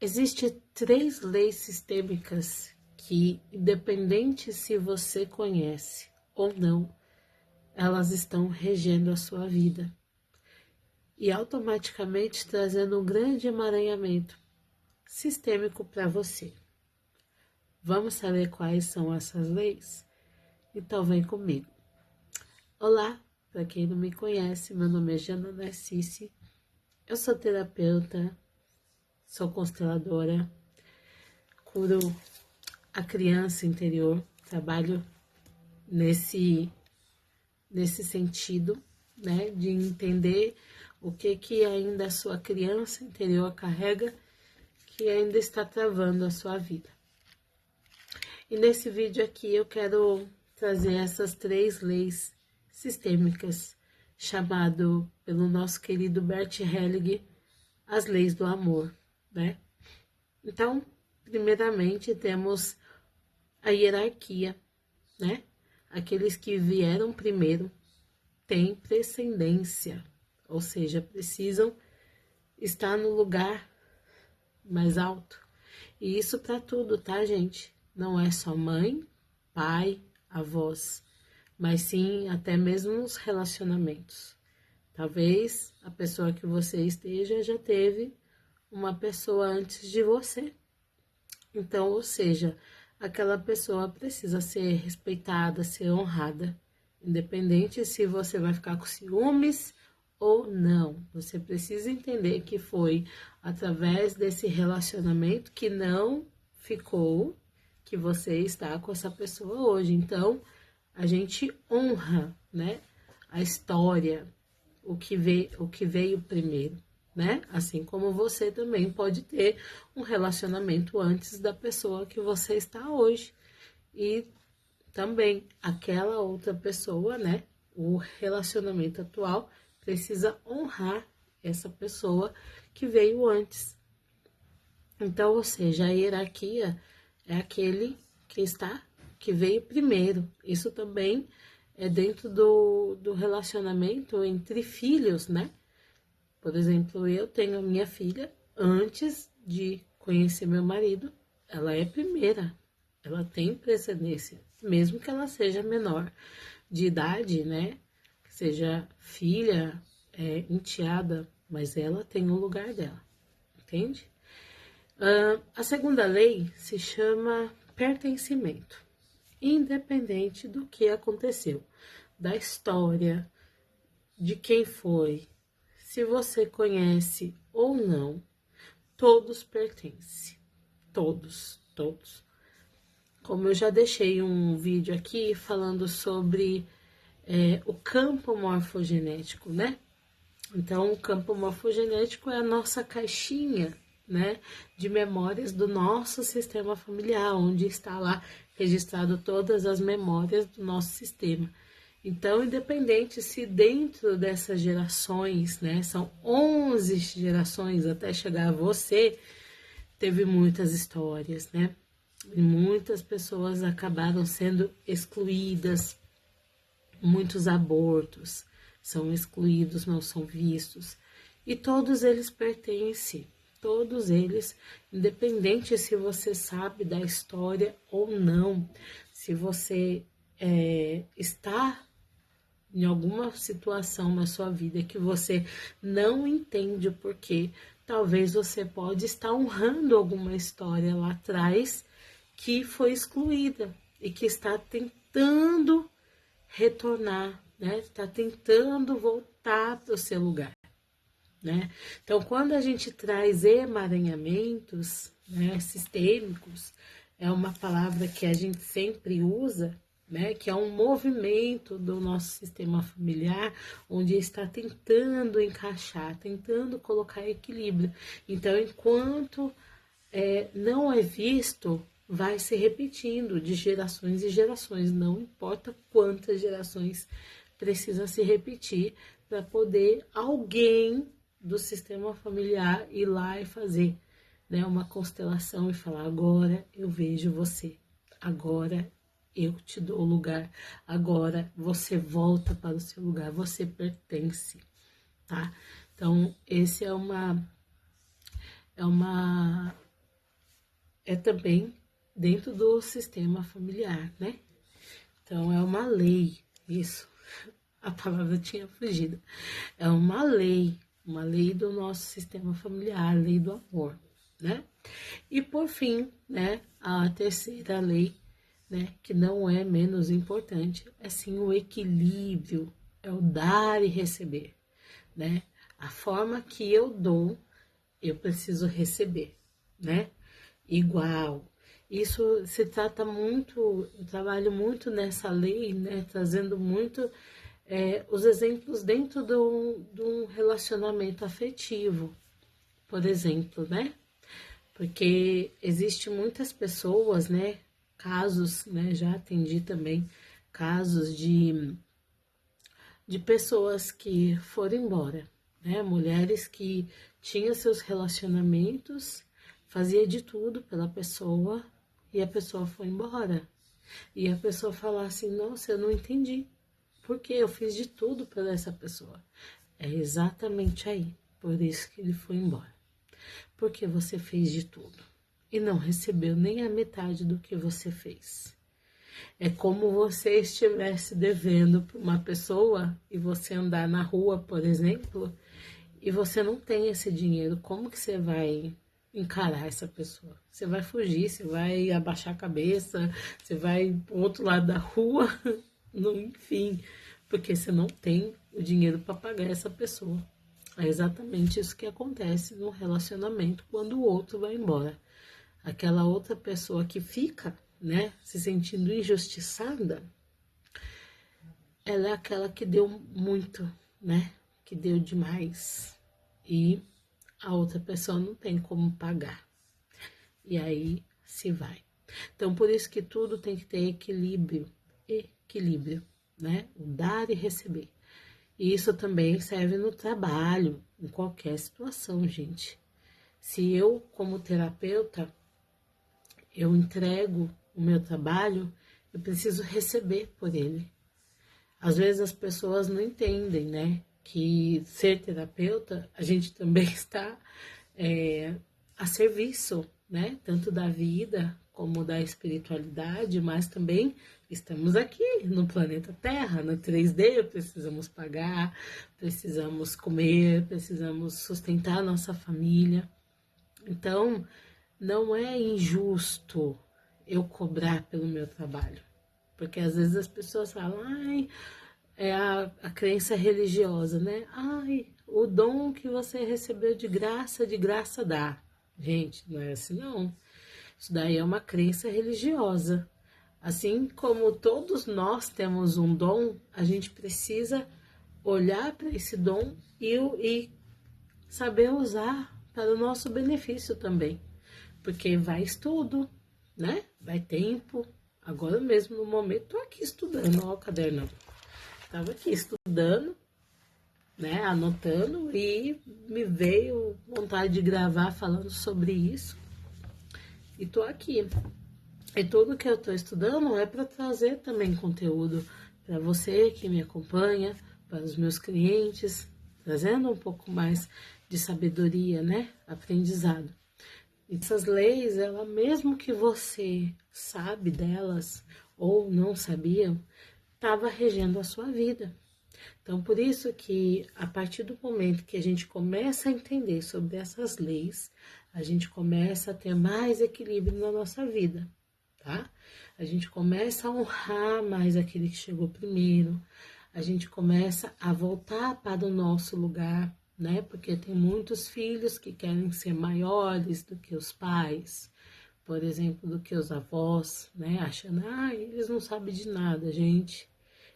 Existem 3 leis sistêmicas que, independente se você conhece ou não, elas estão regendo a sua vida e automaticamente trazendo um grande emaranhamento sistêmico para você. Vamos saber quais são essas leis? Então vem comigo. Olá, para quem não me conhece, meu nome é Jana Narcisse, eu sou terapeuta, sou consteladora, curo a criança interior, trabalho nesse sentido, né, de entender o que ainda a sua criança interior carrega, que ainda está travando a sua vida. E nesse vídeo aqui eu quero trazer essas 3 leis sistêmicas, chamado pelo nosso querido Bert Hellinger, as leis do amor, né? Então, primeiramente temos a hierarquia, né? Aqueles que vieram primeiro têm precedência, ou seja, precisam estar no lugar mais alto. E isso para tudo, tá, gente? Não é só mãe, pai, avós, mas sim até mesmo nos relacionamentos. Talvez a pessoa que você esteja já teve uma pessoa antes de você. Então, ou seja, aquela pessoa precisa ser respeitada, ser honrada, independente se você vai ficar com ciúmes ou não. Você precisa entender que foi através desse relacionamento que não ficou, que você está com essa pessoa hoje. Então, a gente honra, né, a história, o que veio primeiro, né? Assim como você também pode ter um relacionamento antes da pessoa que você está hoje. E também aquela outra pessoa, né? O relacionamento atual precisa honrar essa pessoa que veio antes. Então, ou seja, a hierarquia é aquele que veio primeiro. Isso também é dentro do relacionamento entre filhos, né? Por exemplo, eu tenho a minha filha, antes de conhecer meu marido, ela é primeira, ela tem precedência, mesmo que ela seja menor de idade, né? Que seja filha, enteada, mas ela tem o lugar dela, entende? A segunda lei se chama pertencimento, independente do que aconteceu, da história, de quem foi, se você conhece ou não, todos pertencem, todos. Como eu já deixei um vídeo aqui falando sobre o campo morfogenético, né? Então, o campo morfogenético é a nossa caixinha, né, de memórias do nosso sistema familiar, onde está lá registrado todas as memórias do nosso sistema. Então, independente se dentro dessas gerações, né, são 11 gerações até chegar a você, teve muitas histórias, né? E muitas pessoas acabaram sendo excluídas, muitos abortos são excluídos, não são vistos. E todos eles pertencem, todos eles, independente se você sabe da história ou não, se você está em alguma situação na sua vida que você não entende o porquê, talvez você pode estar honrando alguma história lá atrás que foi excluída e que está tentando retornar, né? Está tentando voltar para o seu lugar, né? Então, quando a gente traz emaranhamentos, né, sistêmicos, é uma palavra que a gente sempre usa, né, que é um movimento do nosso sistema familiar, onde está tentando encaixar, tentando colocar equilíbrio. Então, enquanto não é visto, vai se repetindo de gerações e gerações, não importa quantas gerações precisa se repetir para poder alguém do sistema familiar ir lá e fazer, né, uma constelação e falar: agora eu vejo você, agora eu te dou lugar, agora você volta para o seu lugar, você pertence, tá? Então, esse é uma é também dentro do sistema familiar, né? Então, é uma lei, isso, a palavra tinha fugido. É uma lei do nosso sistema familiar, a lei do amor, né? E por fim, né, a terceira lei, né, que não é menos importante, é sim o equilíbrio, é o dar e receber, né? A forma que eu dou, eu preciso receber, né? Igual. Isso se trata muito, eu trabalho muito nessa lei, né? Trazendo muito os exemplos dentro de um relacionamento afetivo, por exemplo, né? Porque existe muitas pessoas, né? Casos, né? Já atendi também casos de pessoas que foram embora, né? Mulheres que tinham seus relacionamentos, fazia de tudo pela pessoa e a pessoa foi embora. E a pessoa fala assim, nossa, eu não entendi, porque eu fiz de tudo pela essa pessoa. É exatamente aí, por isso que ele foi embora. Porque você fez de tudo e não recebeu nem a metade do que você fez. É como você estivesse devendo para uma pessoa e você andar na rua, por exemplo, e você não tem esse dinheiro. Como que você vai encarar essa pessoa? Você vai fugir, você vai abaixar a cabeça, você vai para o outro lado da rua, enfim, porque você não tem o dinheiro para pagar essa pessoa. É exatamente isso que acontece no relacionamento quando o outro vai embora. Aquela outra pessoa que fica, né, se sentindo injustiçada, ela é aquela que deu muito, né, que deu demais. E a outra pessoa não tem como pagar. E aí se vai. Então, por isso que tudo tem que ter equilíbrio, né, o dar e receber. E isso também serve no trabalho, em qualquer situação, gente. Se eu, como terapeuta, eu entrego o meu trabalho, eu preciso receber por ele. Às vezes as pessoas não entendem, né? Que ser terapeuta, a gente também está a serviço, né? Tanto da vida como da espiritualidade, mas também estamos aqui no planeta Terra, no 3D, precisamos pagar, precisamos comer, precisamos sustentar a nossa família. Então, não é injusto eu cobrar pelo meu trabalho. Porque às vezes as pessoas falam, ai, é a crença religiosa, né? Ai, o dom que você recebeu de graça dá. Gente, não é assim não. Isso daí é uma crença religiosa. Assim como todos nós temos um dom, a gente precisa olhar para esse dom e saber usar para o nosso benefício também. Porque vai estudo, né? Vai tempo. Agora mesmo, no momento, tô aqui estudando, ó, o caderno. Tava aqui estudando, né? Anotando e me veio vontade de gravar falando sobre isso. E tô aqui. E tudo que eu tô estudando é para trazer também conteúdo para você que me acompanha, para os meus clientes, trazendo um pouco mais de sabedoria, né? Aprendizado. Essas leis, ela mesmo que você sabe delas ou não sabia, estava regendo a sua vida. Então, por isso que a partir do momento que a gente começa a entender sobre essas leis, a gente começa a ter mais equilíbrio na nossa vida, tá? A gente começa a honrar mais aquele que chegou primeiro, a gente começa a voltar para o nosso lugar, né? Porque tem muitos filhos que querem ser maiores do que os pais, por exemplo, do que os avós, né? Achando, eles não sabem de nada, gente.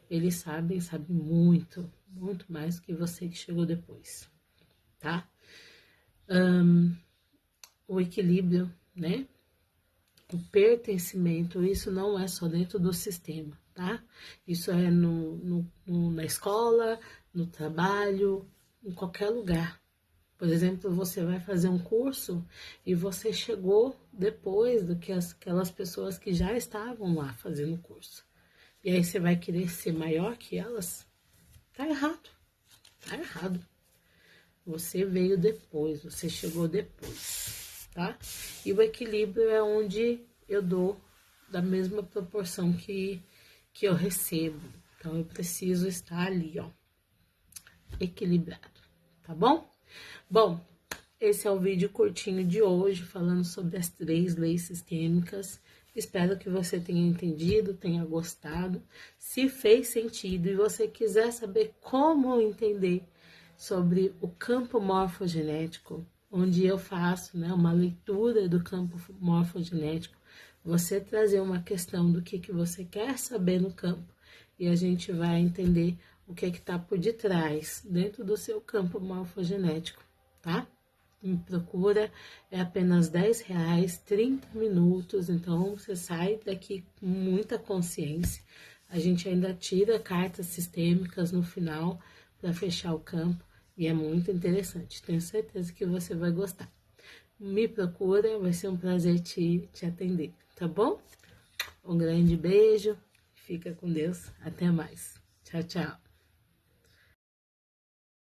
Eles sabem muito, muito mais que você que chegou depois, tá? O equilíbrio, né? O pertencimento, isso não é só dentro do sistema, tá? Isso é na escola, no trabalho, em qualquer lugar. Por exemplo, você vai fazer um curso e você chegou depois do que aquelas pessoas que já estavam lá fazendo o curso. E aí você vai querer ser maior que elas? Tá errado, tá errado. Você veio depois, você chegou depois. tá? E o equilíbrio é onde eu dou da mesma proporção que eu recebo. Então, eu preciso estar ali, ó, equilibrado, tá bom? Bom, esse é o vídeo curtinho de hoje, falando sobre as 3 leis sistêmicas. Espero que você tenha entendido, tenha gostado. Se fez sentido e você quiser saber como entender sobre o campo morfogenético, onde eu faço, né, uma leitura do campo morfogenético, você trazer uma questão do que você quer saber no campo e a gente vai entender o que está por detrás, dentro do seu campo morfogenético, tá? Me procura, é apenas R$10, 30 minutos, então você sai daqui com muita consciência. A gente ainda tira cartas sistêmicas no final para fechar o campo e é muito interessante. Tenho certeza que você vai gostar. Me procura, vai ser um prazer te atender, tá bom? Um grande beijo, fica com Deus, até mais. Tchau, tchau.